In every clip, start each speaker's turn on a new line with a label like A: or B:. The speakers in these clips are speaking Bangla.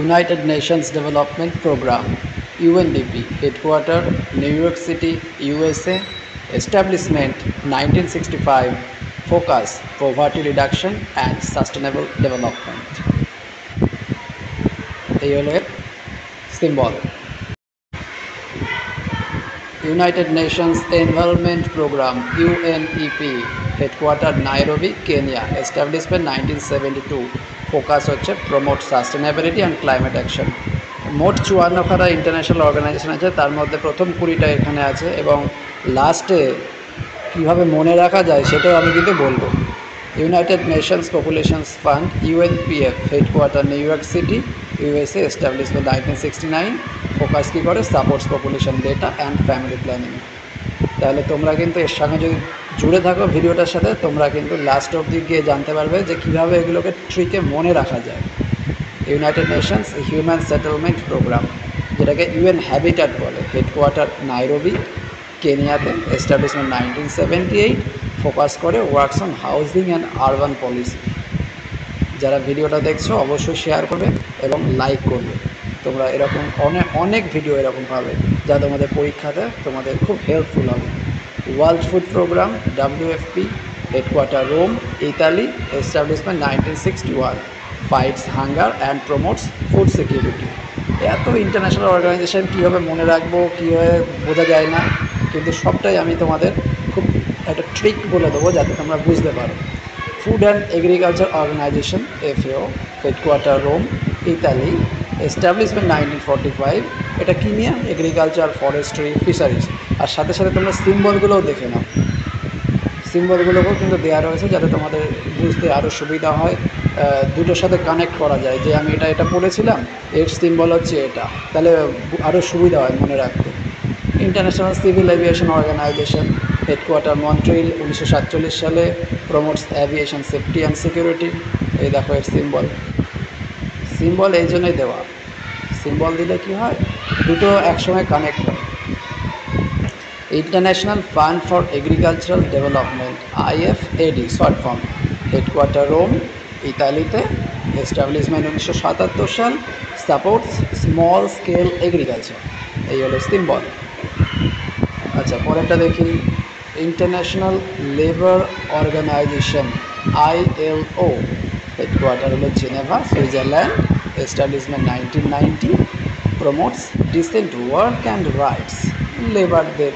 A: United Nations Development Program UNDP, headquarter New York City, USA, establishment 1965, focus poverty reduction and sustainable development. এই হলো এর symbol. United Nations Environment Program UNEP, headquarter Nairobi, Kenya, establishment 1972, focus হচ্ছে promote sustainability and climate action। মোট 54খানা ইন্টারন্যাশনাল অর্গানাইজেশন আছে, তার মধ্যে প্রথম 20টা এখানে আছে এবং লাস্টে কীভাবে মনে রাখা যায় সেটাও আমি কিন্তু বলবো। United Nations populations fund UNPF, headquarter New York City, USA, establishment 1969, focus কী করে supports population data and family planning. তাহলে তোমরা কিন্তু এর সঙ্গে যদি জুড়ে থাকো ভিডিওটার সাথে, তোমরা কিন্তু লাস্ট অবধি গিয়ে জানতে পারবে যে কীভাবে এগুলোকে ট্রিকে মনে রাখা যায়। United Nations human settlement programme, যেটাকে UN হ্যাবিট্যাট বলে, হেডকোয়ার্টার নাইরোবি, কেনিয়াতে, এস্টাবলিশমেন্ট 1978, ফোকাস করে works on housing and urban policy. যারা ভিডিওটা দেখছো অবশ্যই শেয়ার করবে এবং লাইক করবে। তোমরা এরকম অনেক ভিডিও এরকম পাবে যা তোমাদের পরীক্ষাতে তোমাদের খুব হেল্পফুল হবে। World Food Programme WFP, headquarter Rome, Italy, establishment 1961, fights hunger and promotes food security. এত ইন্টারন্যাশনাল অর্গানাইজেশন কীভাবে মনে রাখবো, কীভাবে বোঝা যায় না, কিন্তু সবটাই আমি তোমাদের খুব একটা ট্রিক বলে দেবো যাতে তোমরা বুঝতে পারো। Food and agriculture organisation FAO, headquarter Rome, Italy, establishment 1945, এটা কী নিয়ে? Agriculture, forestry, fisheries. আর সাথে সাথে তোমরা সিম্বলগুলোও দেখে নাও, সিম্বলগুলোকেও কিন্তু দেওয়া রয়েছে যাতে তোমাদের বুঝতে আরও সুবিধা হয়, দুটোর সাথে কানেক্ট করা যায় যে আমি এটা পড়েছিলাম, এর সিম্বল হচ্ছে এটা, তাহলে আরও সুবিধা হয় মনে রাখতে। International Civil Aviation Organisation, headquarter Montreal, 1947 সালে, promotes aviation safety and security. এই দেখো এর সিম্বল। সিম্বল এই জন্যই দেওয়া, সিম্বল দিলে কি হয়, দুটো একসঙ্গে কানেক্ট হয়। International fund for agricultural development IFAD, short form, headquarter Rome, ইতালিতে, এস্টাবলিশমেন্ট 1977 সাল, সাপোর্টস স্মল স্কেল এগ্রিকালচার। এই হলো সিম্বল। আচ্ছা, পরেরটা দেখি। International Labour Organization ILO, headquarter হলো Geneva, Switzerland, establishment 1990, promotes decent work and rights, লেবারদের।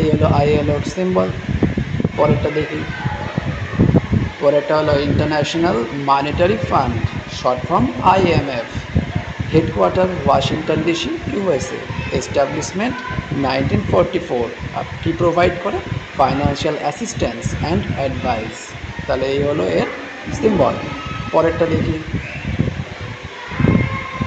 A: এই হলো ILOর সিম্বল। পরেরটা দেখি। পরেরটা হলো International Monetary Fund, short form IMF, headquarter Washington DC, USA, establishment 1944। কি প্রোভাইড করে? Financial assistance and advice. তাহলে এই হলো এর সিম্বল। পরেরটা দেখি।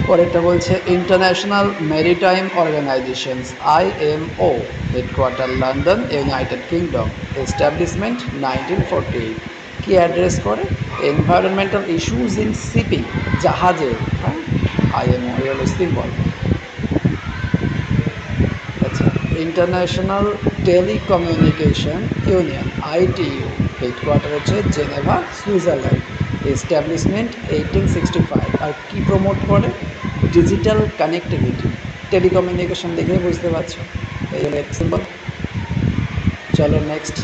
A: পরেরটা বলছে International Maritime Organizations IMO, headquarter London, United Kingdom, establishment 1948। কি অ্যাড্রেস করে? এনভায়রনমেন্টাল ইস্যুজ ইন শিপিং, জাহাজে। হ্যাঁ, IMO এই হলো সিম্বল। আচ্ছা, international telecommunication union ITU, headquarter হচ্ছে জেনেভা, সুইজারল্যান্ড, এস্টাবলিশমেন্ট 1865। আর কি প্রমোট করে? Digital connectivity. টেলিকমিউনিকেশন দেখে বুঝতে পারছো, এই হলো সিম্বল। চলো next.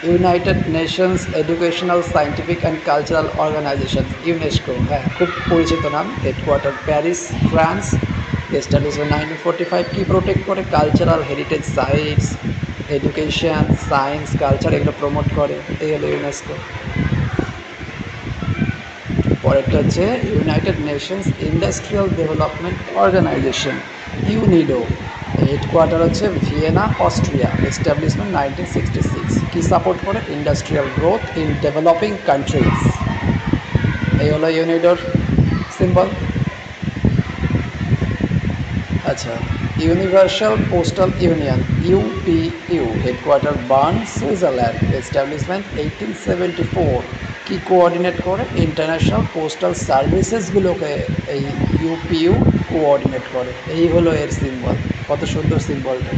A: United Nations educational, scientific and cultural organisation UNESCO, হ্যাঁ খুব পরিচিত নাম, হেডকোয়ার্টার প্যারিস, ফ্রান্স, এস্টাবলিশমেন্ট 1945। কি প্রোটেক্ট করে? Cultural heritage sites, education, science, culture, এগুলো প্রমোট করে। এই হলো UNESCO। পরেরটা হচ্ছে United Nations industrial development organisation UNIDO, headquarter হচ্ছে ভিয়েনা, অস্ট্রিয়া, এস্টাবলিশমেন্ট 1966। কি সাপোর্ট করে? Industrial growth in developing countries. এই হলো ইউনিডোর সিম্বল। আচ্ছা, universal postal union UPU, headquarter Bern, Switzerland, establishment 1874। কি কোঅর্ডিনেট করে? ইন্টারন্যাশনাল পোস্টাল সার্ভিসেসগুলোকে এই UPU কোঅর্ডিনেট করে। এই হলো এর সিম্বল। কত সুন্দর সিম্বলটা।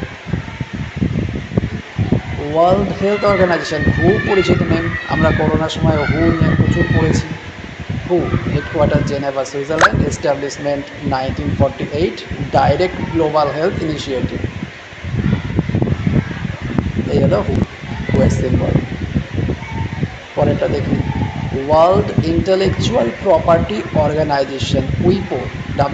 A: ওয়ার্ল্ড হেলথ অর্গানাইজেশন WHO, পরিচিত নেম, আমরা করোনার সময় WHO নিয়ে প্রচুর পড়েছি। হু headquarter Geneva Switzerland establishment 1948 direct global health initiative. এই হলো হু এর সিম্বল। পরেরটা দেখি ওয়ার্ল্ড ইন্টেলেকচুয়াল প্রপার্টি অর্গানাইজেশন উইপো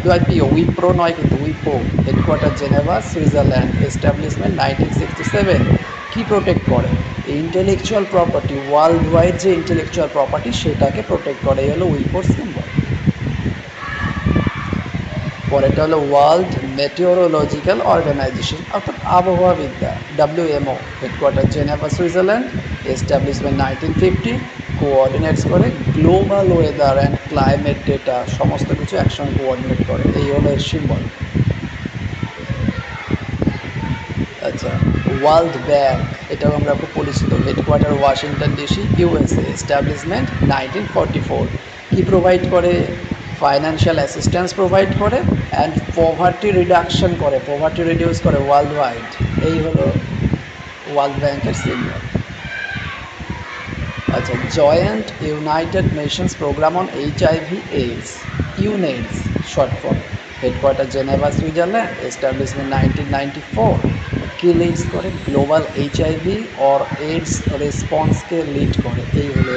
A: WIPO উইপ্রো নয় কিন্তু উইপো হেডকোয়ার্টার জেনেভা সুইজারল্যান্ড এস্টাবলিশমেন্ট 1967 কি প্রোটেক্ট করে ইন্টেলেকচুয়াল প্রপার্টি ওয়ার্ল্ড ওয়াইড যে ইন্টেলেকচুয়াল প্রপার্টি সেটাকে প্রোটেক্ট করে এই হলো উইপোর সিম্বল। পরেরটা হলো ওয়ার্ল্ড মেটিওরোলজিক্যাল অর্গানাইজেশন অর্থাৎ আবহাওয়াবিদ্যা WMO headquarter Geneva Switzerland establishment 1950 coordinates করে global weather and climate data সমস্ত কিছু একসঙ্গে কোঅর্ডিনেট করে এই হলো এর সিম্বল। আচ্ছা ওয়ার্ল্ড ব্যাংক এটাও আমরা খুব পরিচিত headquarter Washington DC USA establishment 1944 কি প্রোভাইড করে ফাইন্যান্সিয়াল অ্যাসিস্ট্যান্স প্রোভাইড করে অ্যান্ড পভার্টি রিডাকশন করে পভার্টি রিডিউস করে ওয়ার্ল্ড ওয়াইড এই হলো ওয়ার্ল্ড ব্যাংকের সিম্বল। আচ্ছা joint United Nations programme on HIV AIDS UNAIDS short form headquarter Geneva Switzerland establishment 1994 কি লিডস করে গ্লোবাল HIV और AIDS রেসপন্সকে লিড করে এই হলো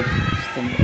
A: সিম্বল।